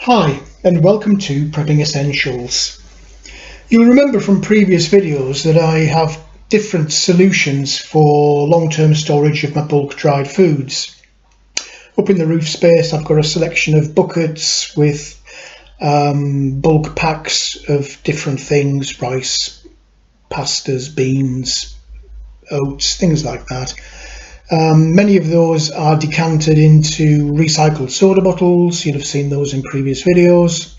Hi, and welcome to Prepping Essentials. You'll remember from previous videos that I have different solutions for long-term storage of my bulk dried foods. Up in the roof space I've got a selection of buckets with bulk packs of different things: rice, pastas, beans, oats, things like that. Many of those are decanted into recycled soda bottles. You'll have seen those in previous videos.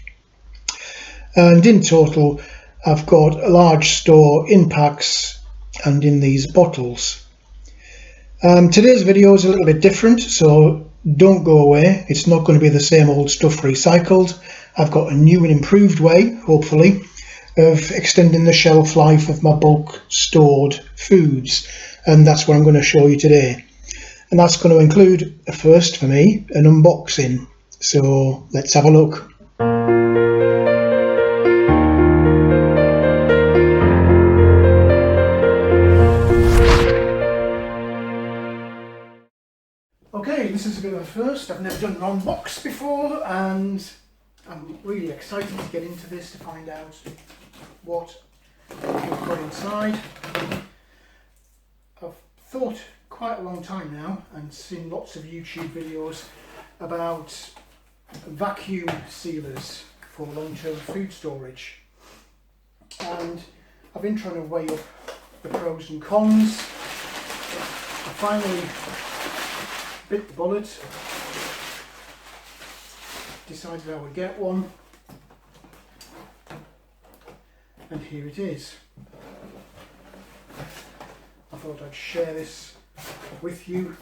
And in total, I've got a large store in packs and in these bottles. Today's video is a little bit different, so don't go away. It's not going to be the same old stuff recycled. I've got a new and improved way, hopefully, of extending the shelf life of my bulk stored foods, and that's what I'm going to show you today. And that's going to include, a first for me, an unboxing. So let's have a look. Okay, this is a bit of a first. I've never done an unbox before, and I'm really excited to get into this to find out what I've got inside. I've thought quite a long time now and seen lots of YouTube videos about vacuum sealers for long-term food storage, and I've been trying to weigh up the pros and cons. I finally bit the bullet, decided I would get one, and here it is. I thought I'd share this with you,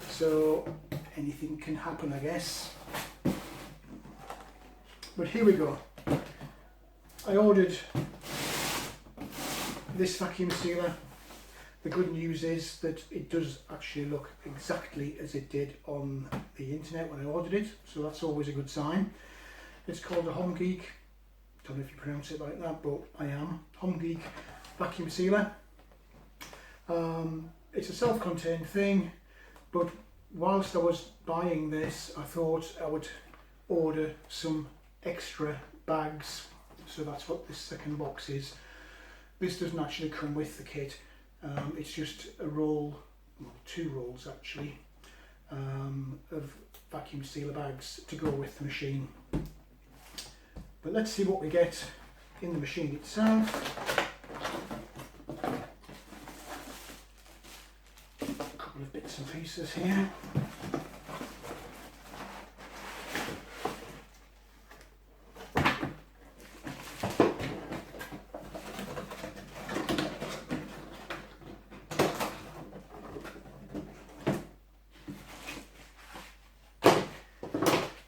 so anything can happen, I guess. But here we go. I ordered this vacuum sealer. The good news is that it does actually look exactly as it did on the internet when I ordered it, so that's always a good sign. It's called a HomeGeek. Don't know if you pronounce it like that, but I am. HomeGeek vacuum sealer. It's a self-contained thing, but whilst I was buying this, I thought I would order some extra bags, so that's what this second box is. This doesn't actually come with the kit. It's just a roll, well, two rolls actually, of vacuum sealer bags to go with the machine. But let's see what we get in the machine itself. A couple of bits and pieces here.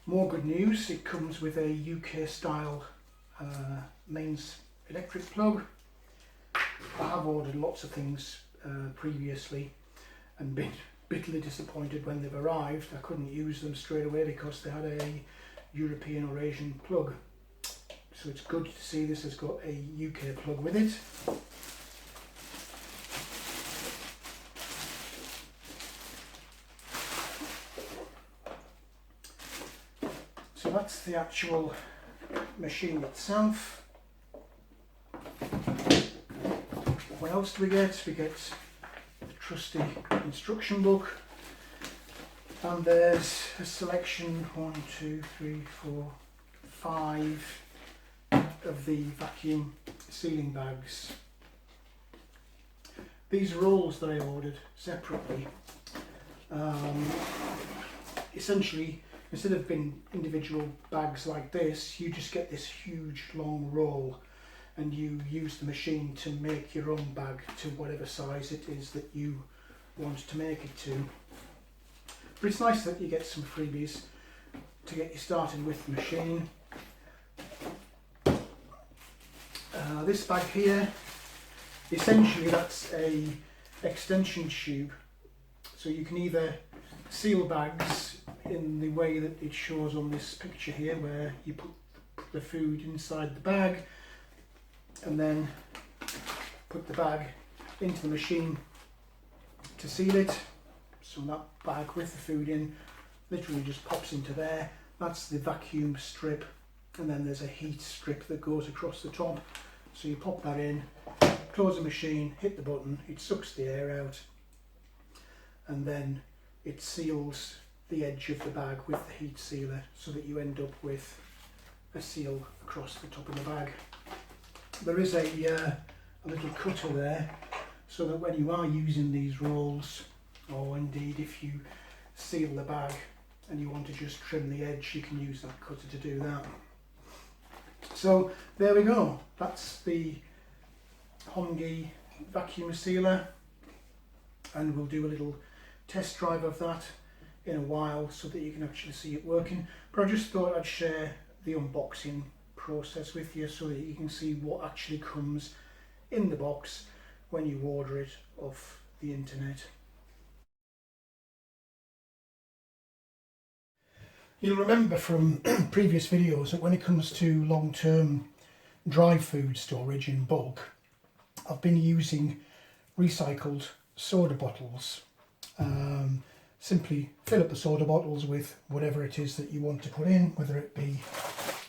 More good news, it comes with a UK style mains electric plug. I have ordered lots of things previously and been bitterly disappointed when they've arrived. I couldn't use them straight away because they had a European or Asian plug. So it's good to see this has got a UK plug with it. So that's the actual machine itself. What else do we get? We get the trusty instruction book, and there's a selection, 1, 2, 3, 4, 5 of the vacuum sealing bags. These rolls that I ordered separately, essentially, instead of being individual bags like this, you just get this huge long roll and you use the machine to make your own bag to whatever size it is that you want to make it to. But it's nice that you get some freebies to get you started with the machine. This bag here, essentially that's a extension tube, so you can either seal bags in the way that it shows on this picture here, where you put the food inside the bag and then put the bag into the machine to seal it. So that bag with the food in literally just pops into there, That's the vacuum strip, and then there's a heat strip that goes across the top. So you pop that in, close the machine, hit the button, it sucks the air out, and then it seals the edge of the bag with the heat sealer so that you end up with a seal across the top of the bag. There is a little cutter there so that when you are using these rolls, or indeed if you seal the bag and you want to just trim the edge, you can use that cutter to do that. So there we go, that's the Hongi vacuum sealer, and we'll do a little test drive of that in a while so that you can actually see it working. But I just thought I'd share the unboxing process with you so that you can see what actually comes in the box when you order it off the internet. You'll remember from previous videos that when it comes to long-term dry food storage in bulk, I've been using recycled soda bottles. Simply fill up the soda bottles with whatever it is that you want to put in, whether it be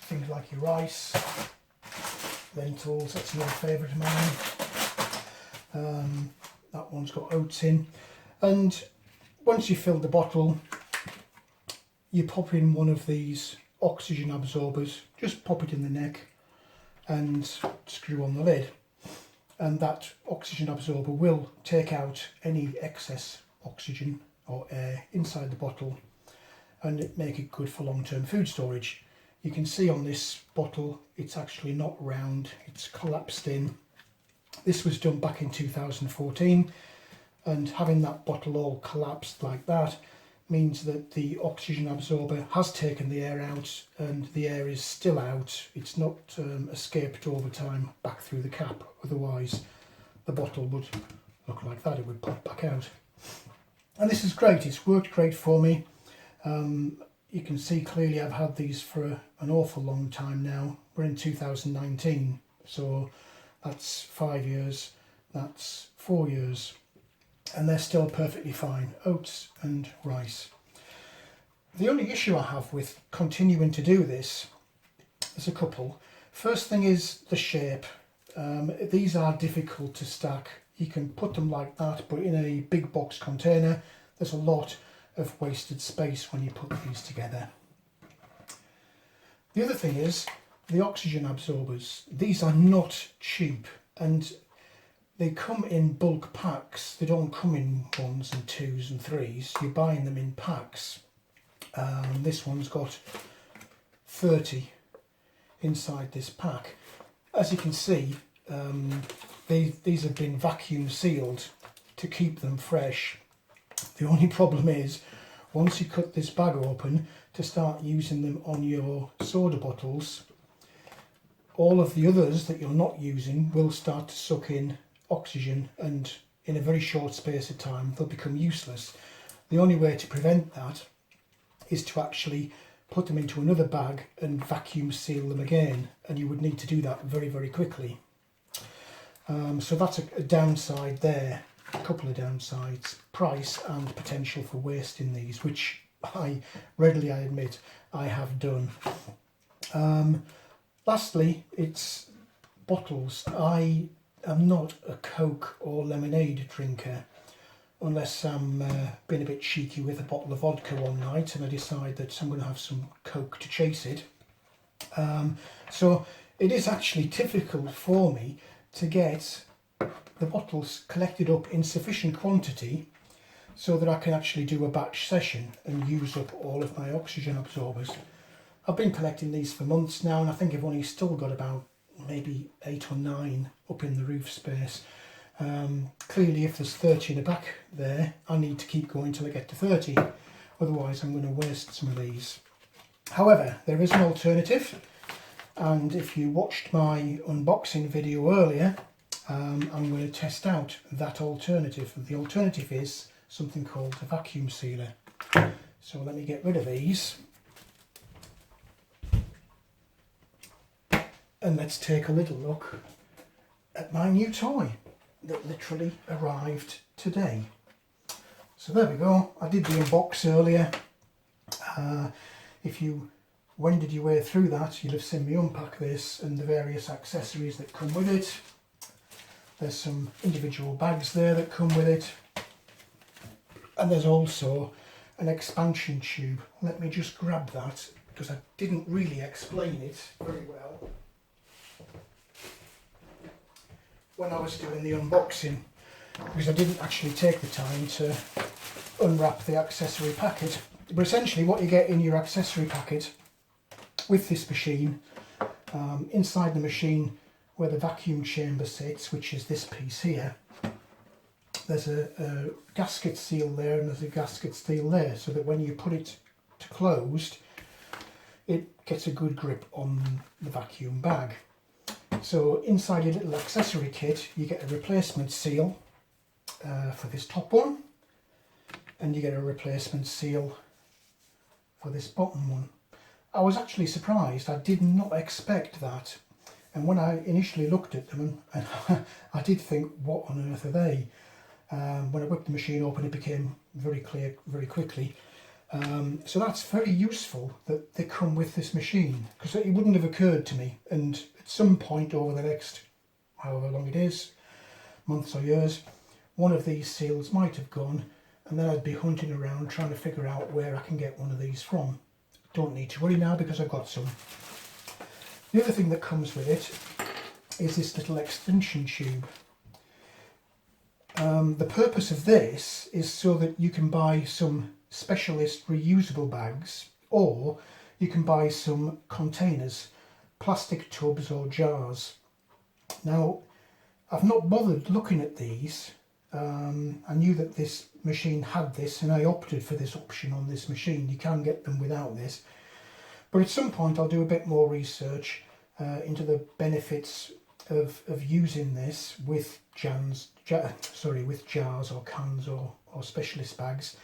things like your rice, lentils, that's another favourite of mine. That one's got oats in. And once you fill the bottle, you pop in one of these oxygen absorbers, just pop it in the neck and screw on the lid. And that oxygen absorber will take out any excess oxygen or air inside the bottle and make it good for long-term food storage. You can see on this bottle it's actually not round, it's collapsed in. This was done back in 2014, and having that bottle all collapsed like that means that the oxygen absorber has taken the air out and the air is still out. It's not escaped over time back through the cap, otherwise the bottle would look like that, it would pop back out. And this is great, it's worked great for me. You can see clearly I've had these for an awful long time now. We're in 2019, so that's 5 years, that's 4 years. And they're still perfectly fine, oats and rice. The only issue I have with continuing to do this, there's a couple. First thing is the shape. These are difficult to stack. You can put them like that, but in a big box container, there's a lot of wasted space when you put these together. The other thing is the oxygen absorbers. These are not cheap, and they come in bulk packs. They don't come in 1s and 2s and 3s. You're buying them in packs. This one's got 30 inside this pack. As you can see, these have been vacuum sealed to keep them fresh. The only problem is, once you cut this bag open to start using them on your soda bottles, all of the others that you're not using will start to suck in oxygen, and in a very short space of time they'll become useless. The only way to prevent that is to actually put them into another bag and vacuum seal them again, and you would need to do that very, very quickly. So that's a downside there, a couple of downsides: price and potential for waste in these, which I admit I have done. Lastly, it's bottles. I'm not a Coke or lemonade drinker, unless I'm being a bit cheeky with a bottle of vodka one night and I decide that I'm going to have some Coke to chase it. So it is actually difficult for me to get the bottles collected up in sufficient quantity so that I can actually do a batch session and use up all of my oxygen absorbers. I've been collecting these for months now, and I think I've only still got about maybe 8 or 9 up in the roof space. Clearly if there's 30 in the back there, I need to keep going till I get to 30, otherwise I'm going to waste some of these. However, there is an alternative, and if you watched my unboxing video earlier, I'm going to test out that alternative. The alternative is something called a vacuum sealer. So let me get rid of these. And let's take a little look at my new toy that literally arrived today. So there we go. I did the unbox earlier. If you wended your way through that, you'll have seen me unpack this and the various accessories that come with it. There's some individual bags there that come with it, and there's also an expansion tube. Let me just grab that because I didn't really explain it very well when I was doing the unboxing, because I didn't actually take the time to unwrap the accessory packet. But essentially what you get in your accessory packet with this machine, inside the machine where the vacuum chamber sits, which is this piece here, there's a gasket seal there and there's a gasket seal there, so that when you put it to closed, it gets a good grip on the vacuum bag. So inside your little accessory kit, you get a replacement seal for this top one, and you get a replacement seal for this bottom one. I was actually surprised. I did not expect that. And when I initially looked at them, and I did think, what on earth are they? When I whipped the machine open, it became very clear very quickly. So that's very useful that they come with this machine, because it wouldn't have occurred to me. And at some point over the next, however long it is, months or years, one of these seals might have gone, and then I'd be hunting around trying to figure out where I can get one of these from. Don't need to worry now because I've got some. The other thing that comes with it is this little extension tube. The purpose of this is so that you can buy some specialist reusable bags, or you can buy some containers, plastic tubs or jars. Now, I've not bothered looking at these. I knew that this machine had this and I opted for this option on this machine. You can get them without this. But at some point I'll do a bit more research into the benefits of using this with with jars or cans or specialist bags.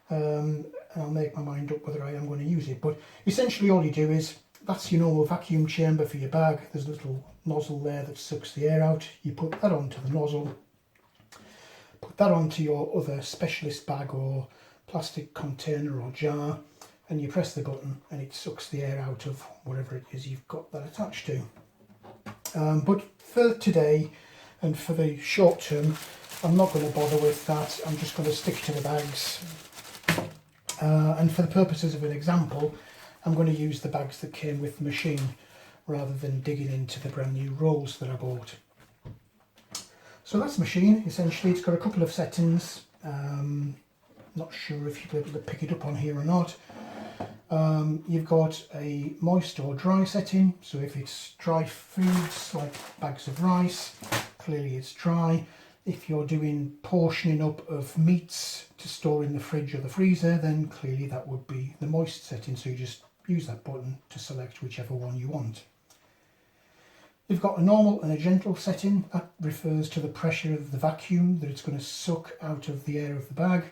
And I'll make my mind up whether I am going to use it. But essentially all you do is, that's your normal vacuum chamber for your bag. There's a little nozzle there that sucks the air out. You put that onto the nozzle, put that onto your other specialist bag or plastic container or jar, and you press the button and it sucks the air out of whatever it is you've got that attached to. But for today and for the short term, I'm not going to bother with that. I'm just going to stick to the bags. And for the purposes of an example, I'm going to use the bags that came with the machine rather than digging into the brand new rolls that I bought. So that's the machine. Essentially it's got a couple of settings. Not sure if you'll be able to pick it up on here or not. You've got a moist or dry setting, so if it's dry foods like bags of rice, clearly it's dry. If you're doing portioning up of meats to store in the fridge or the freezer, then clearly that would be the moist setting, so you just use that button to select whichever one you want. You've got a normal and a gentle setting. That refers to the pressure of the vacuum that it's going to suck out of the air of the bag.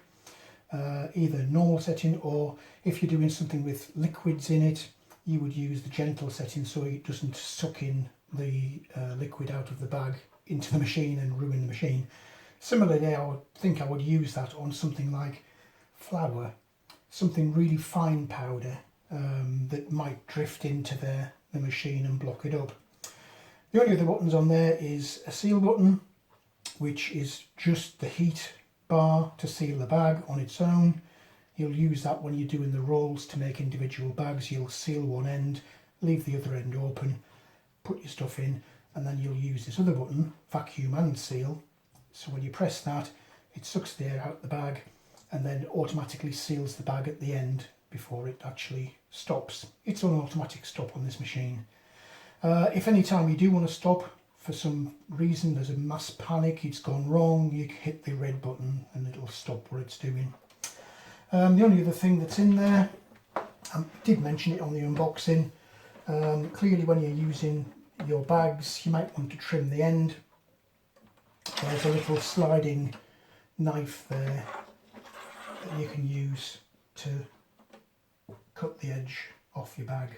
Either normal setting, or if you're doing something with liquids in it, you would use the gentle setting so it doesn't suck in the liquid out of the bag into the machine and ruin the machine. Similarly, I would think I would use that on something like flour, something really fine powder that might drift into the machine and block it up. The only other buttons on there is a seal button, which is just the heat bar to seal the bag on its own. You'll use that when you're doing the rolls to make individual bags. You'll seal one end, leave the other end open, put your stuff in, and then you'll use this other button, vacuum and seal. So when you press that, it sucks the air out the bag and then automatically seals the bag at the end before it actually stops. It's an automatic stop on this machine. If any time you do want to stop, for some reason there's a mass panic, it's gone wrong, you hit the red button and it'll stop what it's doing. The only other thing that's in there, I did mention it on the unboxing, clearly when you're using your bags you might want to trim the end. There's a little sliding knife there that you can use to cut the edge off your bag.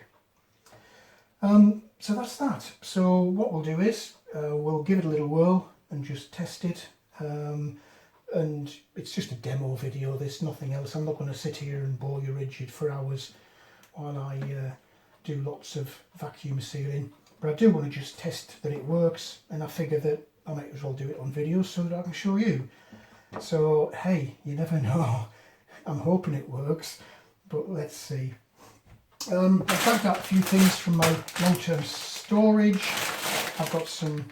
So that's that. So what we'll do is we'll give it a little whirl and just test it. And it's just a demo video, there's nothing else. I'm not going to sit here and bore you rigid for hours while I do lots of vacuum sealing, but I do want to just test that it works, and I figure that I might as well do it on video so that I can show you. So hey, you never know. I'm hoping it works, but let's see. I've bagged out a few things from my long-term storage. I've got some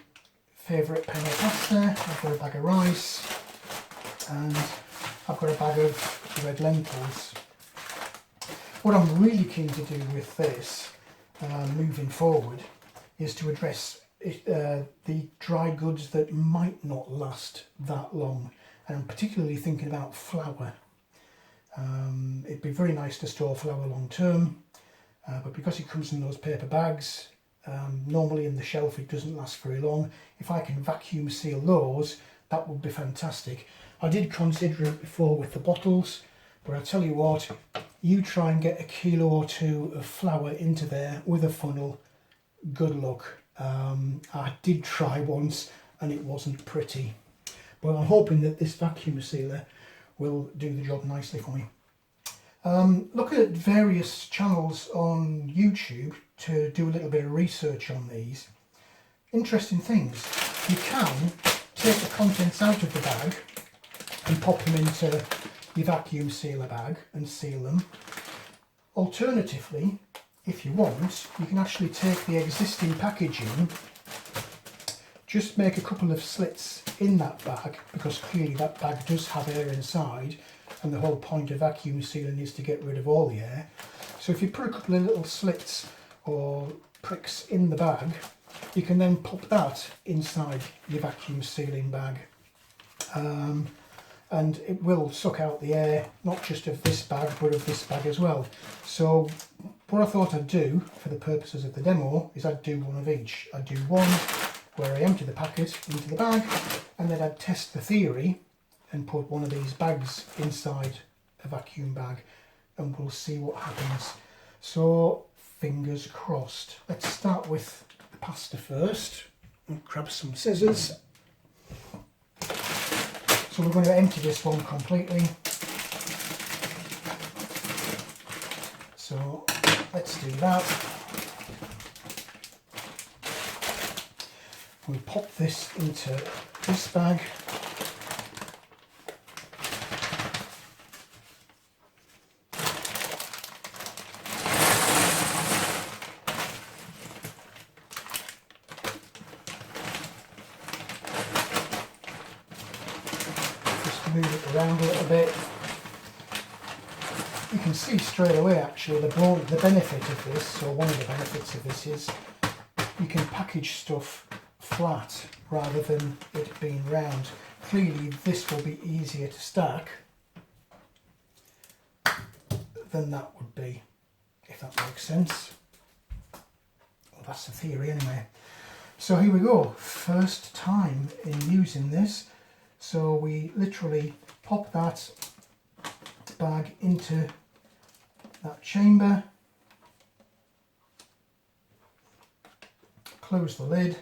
favourite penne pasta, I've got a bag of rice, and I've got a bag of red lentils. What I'm really keen to do with this, moving forward, is to address the dry goods that might not last that long. And I'm particularly thinking about flour. It'd be very nice to store flour long term, but because it comes in those paper bags, normally in the shelf it doesn't last very long. If I can vacuum seal those, that would be fantastic. I did consider it before with the bottles, but I tell you what, you try and get 1 kilo or 2 of flour into there with a funnel, good luck. I did try once and it wasn't pretty, but I'm hoping that this vacuum sealer will do the job nicely for me. Looking at various channels on YouTube to do a little bit of research on these, interesting things. You can take the contents out of the bag and pop them into your vacuum sealer bag and seal them. Alternatively, if you want, you can actually take the existing packaging, just make a couple of slits in that bag, because clearly that bag does have air inside, and the whole point of vacuum sealing is to get rid of all the air. So if you put a couple of little slits or pricks in the bag, you can then pop that inside your vacuum sealing bag, and it will suck out the air, not just of this bag but of this bag as well. So what I thought I'd do for the purposes of the demo is I'd do one of each. I'd do one where I empty the packet into the bag, and then I'd test the theory and put one of these bags inside a vacuum bag, and we'll see what happens. So fingers crossed. Let's start with the pasta first. I'll grab some scissors. So we're going to empty this one completely. So let's do that. We pop this into this bag. Move it around a little bit. You can see straight away actually the benefit of this, or one of the benefits of this, is you can package stuff flat rather than it being round. Clearly this will be easier to stack than that would be, if that makes sense. Well, that's the theory anyway. So here we go, first time in using this. So we literally pop that bag into that chamber, close the lid,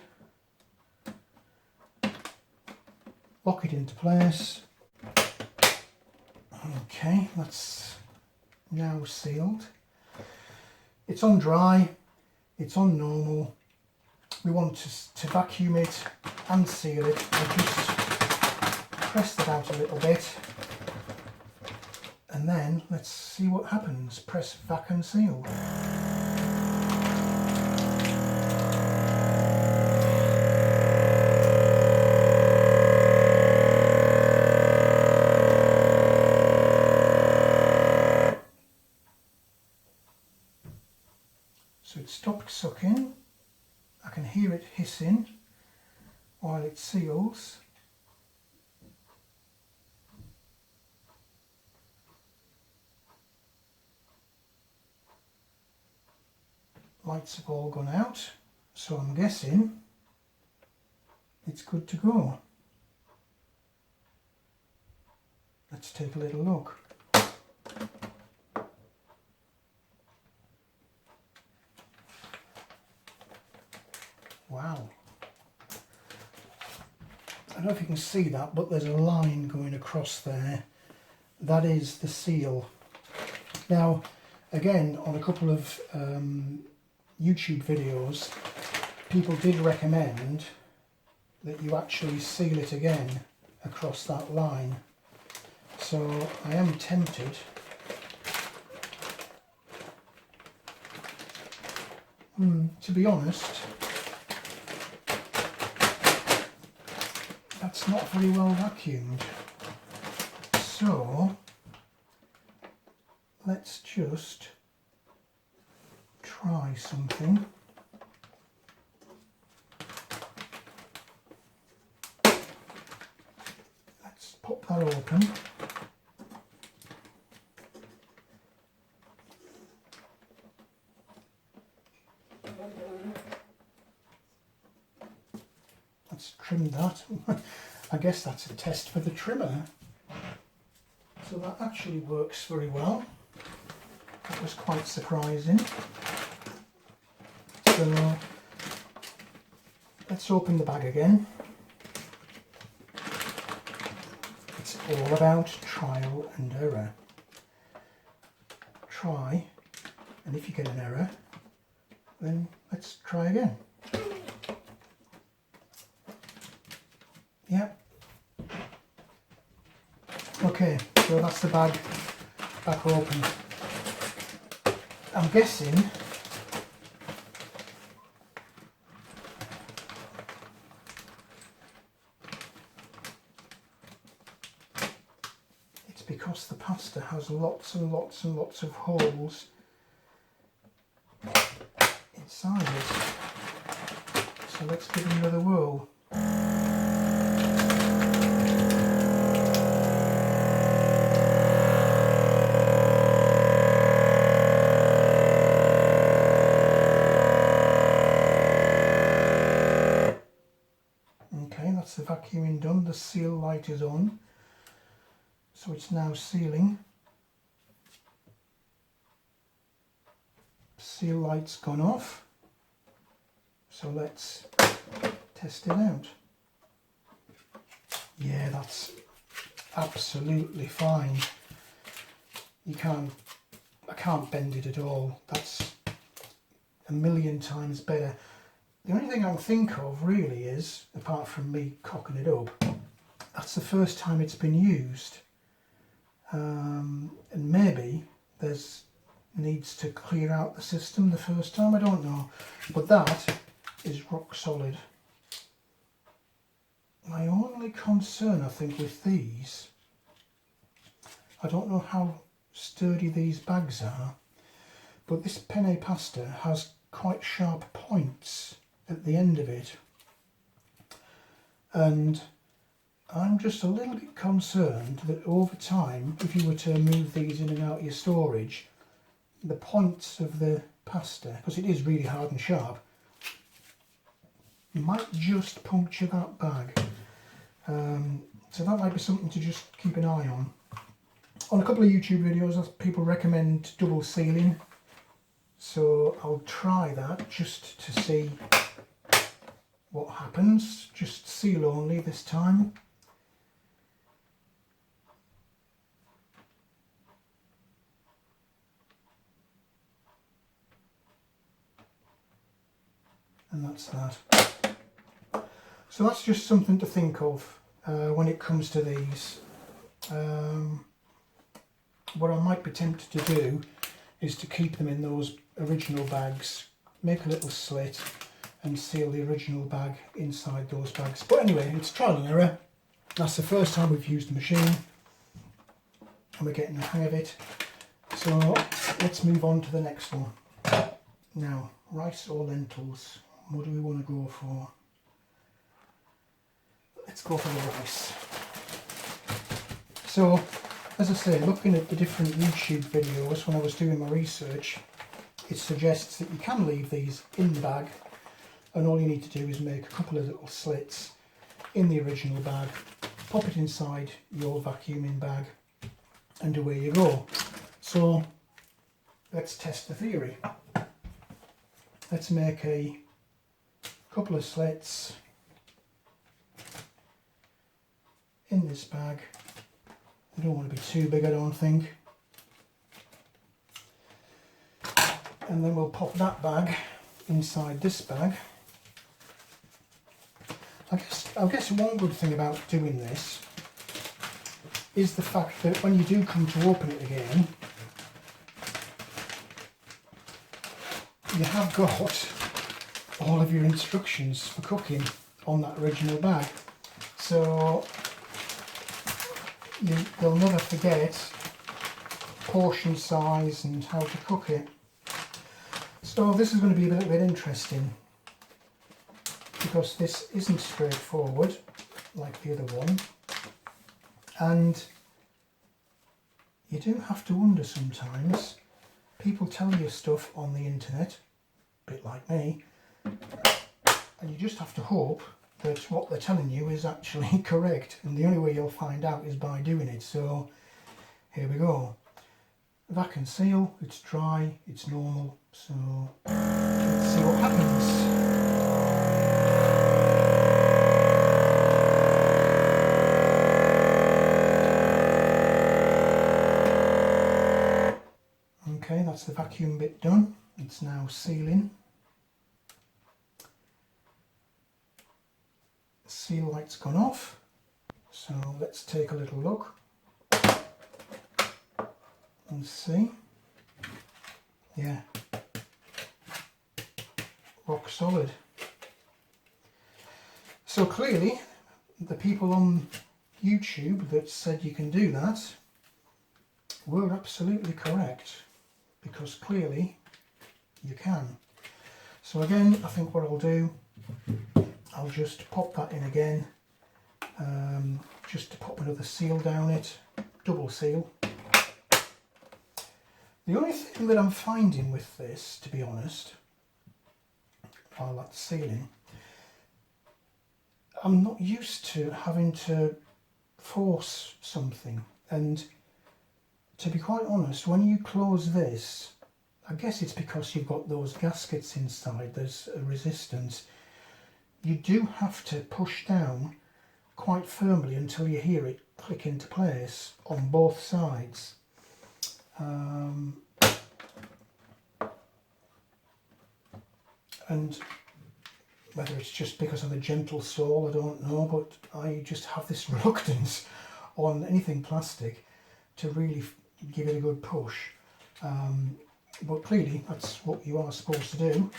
lock it into place. Okay, that's now sealed. It's on dry, it's on normal. We want to vacuum it and seal it. I just press that out a little bit, and then let's see what happens. Press vac and seal. So it stopped sucking. I can hear it hissing while it seals. Lights have all gone out, so I'm guessing it's good to go. Let's take a little look. Wow. I don't know if you can see that, but there's a line going across there. That is the seal. Now, again, on a couple of YouTube videos, people did recommend that you actually seal it again across that line. So I am tempted to be honest, that's not very well vacuumed. So let's just try something. Let's pop that open. Let's trim that. I guess that's a test for the trimmer. So that actually works very well. That was quite surprising. So let's open the bag again. It's all about trial and error. Try, and if you get an error, then let's try again. Yep. Okay, so that's the bag back open. I'm guessing it's because the pasta has lots and lots and lots of holes inside it. So let's give it another whirl. That's the vacuuming done. The seal light is on, so it's now sealing. Seal light's gone off, so let's test it out. Yeah, that's absolutely fine. I can't bend it at all. That's a million times better. The only thing I can think of really is, apart from me cocking it up, that's the first time it's been used. And maybe there's needs to clear out the system the first time, I don't know. But that is rock solid. My only concern, I think, with these, I don't know how sturdy these bags are, but this penne pasta has quite sharp points at the end of it, and I'm just a little bit concerned that over time, if you were to move these in and out of your storage, the points of the pasta, because it is really hard and sharp, might just puncture that bag. So that might be something to just keep an eye on. On a couple of YouTube videos, people recommend double sealing, so I'll try that just to see what happens. Just seal only this time. And that's that. So that's just something to think of when it comes to these. What I might be tempted to do is to keep them in those original bags, make a little slit and seal the original bag inside those bags. But anyway, it's trial and error. That's the first time we've used the machine and we're getting the hang of it. So let's move on to the next one. Now, rice or lentils? What do we want to go for? Let's go for the rice. So, as I say, looking at the different YouTube videos when I was doing my research, it suggests that you can leave these in the bag, and all you need to do is make a couple of little slits in the original bag, pop it inside your vacuuming bag, and away you go. So let's test the theory. Let's make a couple of slits in this bag. They don't want to be too big, I don't think. And then we'll pop that bag inside this bag. I guess one good thing about doing this is the fact that when you do come to open it again, you have got all of your instructions for cooking on that original bag. So you'll never forget portion size and how to cook it. So this is going to be a little bit interesting, because this isn't straightforward like the other one, and you do have to wonder sometimes. People tell you stuff on the internet, a bit like me, and you just have to hope that what they're telling you is actually correct, and the only way you'll find out is by doing it. So here we go. Vacuum seal, it's dry, it's normal, so let's see what happens. Okay, that's the vacuum bit done. It's now sealing. The seal light's gone off, so let's take a little look and see. Yeah, rock solid. So clearly the people on YouTube that said you can do that were absolutely correct, because clearly you can. So again, I think what I'll do, I'll just pop that in again, just to pop another seal down it, double seal. The only thing that I'm finding with this, to be honest, while that's sealing, I'm not used to having to force something, and to be quite honest, when you close this, I guess it's because you've got those gaskets inside, there's a resistance, you do have to push down quite firmly until you hear it click into place on both sides. And whether it's just because I'm a gentle soul, I don't know, but I just have this reluctance on anything plastic to really give it a good push. But clearly that's what you are supposed to do.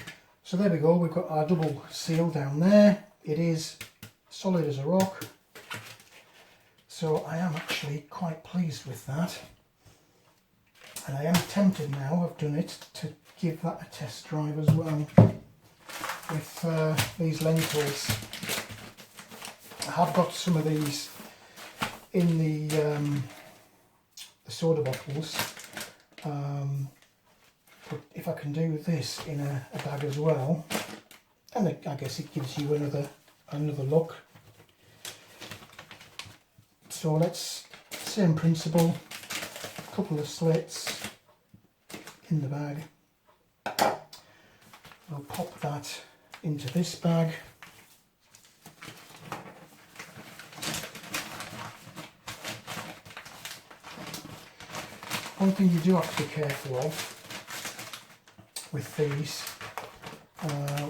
So there we go, we've got our double seal down there. It is solid as a rock. So I am actually quite pleased with that. And I am tempted now, I've done it, to give that a test drive as well with these lentils. I have got some of these in the soda bottles, but if I can do this in a bag as well, and I guess it gives you another look. So let's, same principle, a couple of slits in the bag. I'll pop that into this bag. One thing you do have to be careful of with these,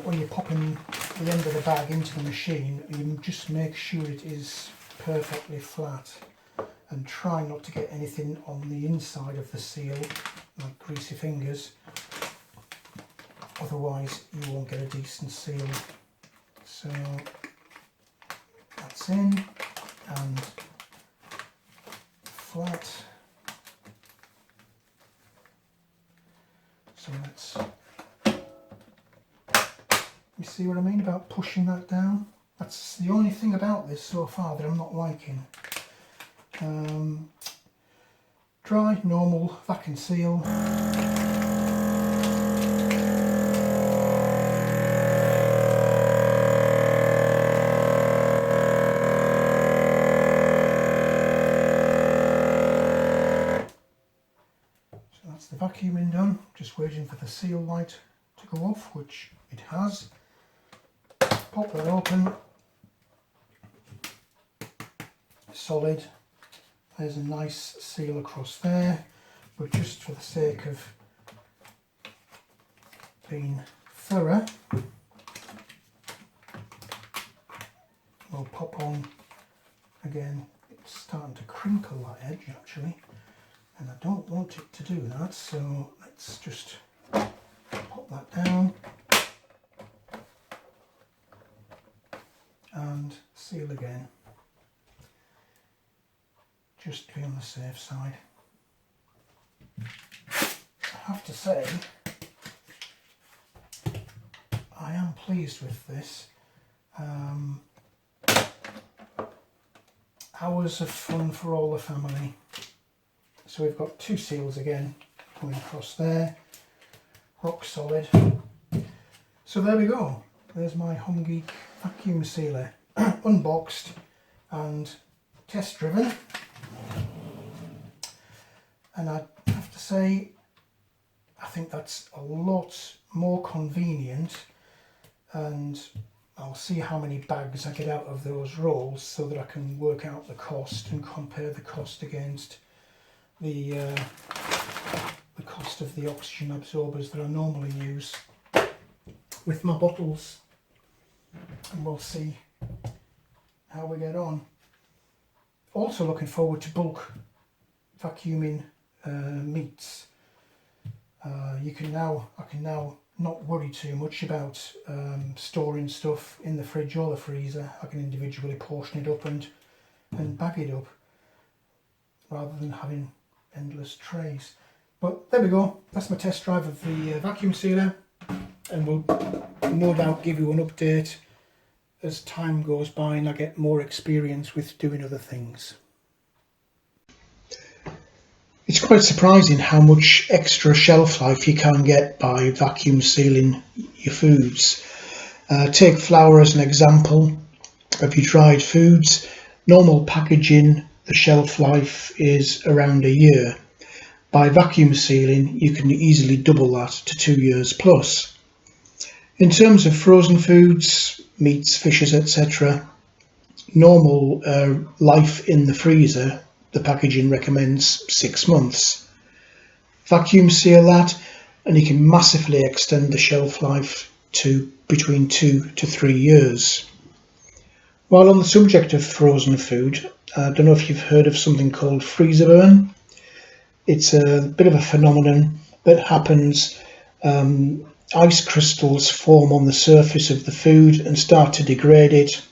when you're popping the end of the bag into the machine, you just make sure it is perfectly flat and try not to get anything on the inside of the seal, like greasy fingers, otherwise you won't get a decent seal. So that's in and flat. So let's, you see what I mean about pushing that down? That's the only thing about this so far that I'm not liking. Dry, normal, vacuum seal. So that's the vacuuming done, just waiting for the seal light to go off, which it has. Pop that open. Solid. There's a nice seal across there, but just for the sake of being thorough, seal again, just to be on the safe side. I have to say, I am pleased with this. Hours of fun for all the family. So we've got 2 seals again going across there, rock solid. So there we go, there's my Home Geek vacuum sealer, unboxed and test driven. And I have to say, I think that's a lot more convenient, and I'll see how many bags I get out of those rolls so that I can work out the cost and compare the cost against the cost of the oxygen absorbers that I normally use with my bottles, and we'll see how we get on. Also looking forward to bulk vacuuming meats. I can now not worry too much about storing stuff in the fridge or the freezer. I can individually portion it up and bag it up rather than having endless trays. But there we go, that's my test drive of the vacuum sealer, and we'll no doubt give you an update as time goes by and I get more experience with doing other things. It's quite surprising how much extra shelf life you can get by vacuum sealing your foods. Take flour as an example of your dried foods. Normal packaging, the shelf life is around a year. By vacuum sealing, you can easily double that to 2 years plus. In terms of frozen foods, meats, fishes, etc., normal life in the freezer, the packaging recommends 6 months. Vacuum seal that and you can massively extend the shelf life to between 2 to 3 years. While on the subject of frozen food, I don't know if you've heard of something called freezer burn. It's a bit of a phenomenon that happens. Ice crystals form on the surface of the food and start to degrade it.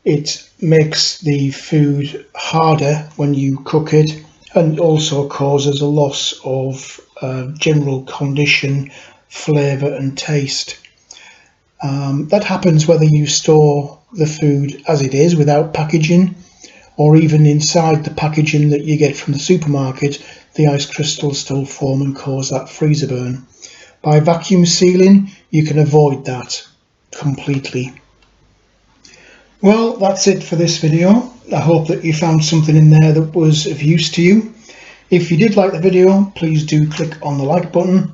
It makes the food harder when you cook it, and also causes a loss of general condition, flavour and taste. That happens whether you store the food as it is without packaging, or even inside the packaging that you get from the supermarket. The ice crystals still form and cause that freezer burn. By vacuum sealing, you can avoid that completely. Well, that's it for this video. I hope that you found something in there that was of use to you. If you did like the video, please do click on the like button,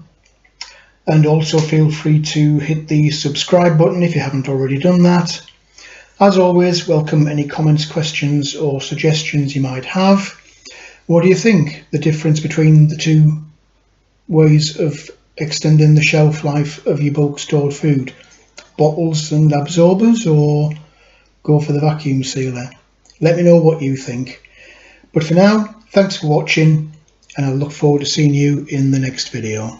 and also feel free to hit the subscribe button if you haven't already done that. As always, welcome any comments, questions or suggestions you might have. What do you think? The difference between the two ways of extending the shelf life of your bulk stored food? Bottles and absorbers, or go for the vacuum sealer? Let me know what you think. But for now, thanks for watching, and I look forward to seeing you in the next video.